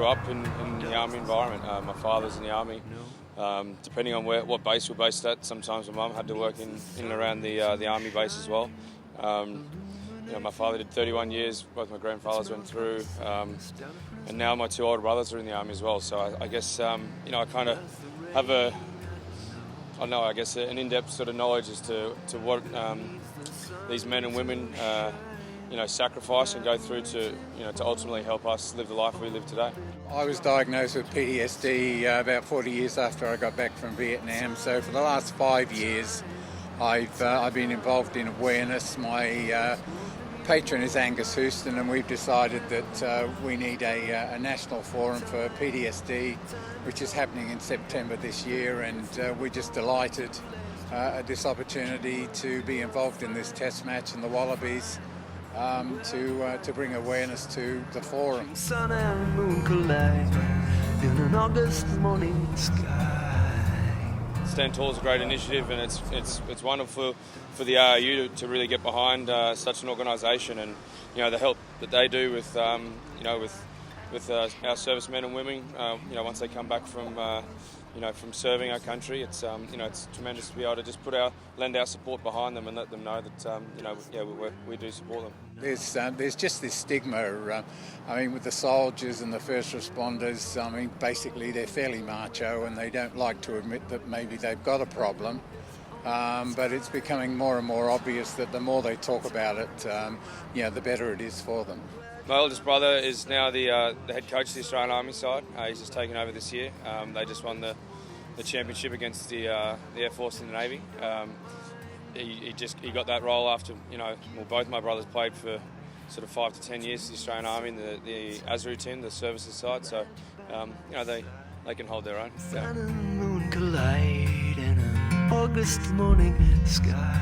grew up in the Army environment. My father's in the Army. Depending on what base we're based at, sometimes my mum had to work in and around the Army base as well. My father did 31 years, both my grandfathers went through, and now my two older brothers are in the Army as well. So I guess, I kind of have an in-depth sort of knowledge as to what these men and women, sacrifice and go through to ultimately help us live the life we live today. I was diagnosed with PTSD about 40 years after I got back from Vietnam. So for the last 5 years, I've been involved in awareness. My patron is Angus Houston, and we've decided that we need a national forum for PTSD, which is happening in September this year, and we're just delighted at this opportunity to be involved in this test match in the Wallabies, to bring awareness to the forum. Sun and moon collide in an August morning sky. Stand Tall is a great initiative, and it's wonderful for the ARU to really get behind such an organisation, and the help that they do with with our servicemen and women. Once they come back from from serving our country, it's tremendous to be able to just lend our support behind them and let them know that we do support them. There's just this stigma. With the soldiers and the first responders, basically they're fairly macho and they don't like to admit that maybe they've got a problem. But it's becoming more and more obvious that the more they talk about it, the better it is for them. My eldest brother is now the head coach of the Australian Army side. He's just taken over this year. They just won the championship against the Air Force and the Navy. He got that role after both my brothers played for sort of 5 to 10 years in the Australian Army in the ASRU team, the services side. So they can hold their own. Yeah. Sun and moon collide in an August morning sky.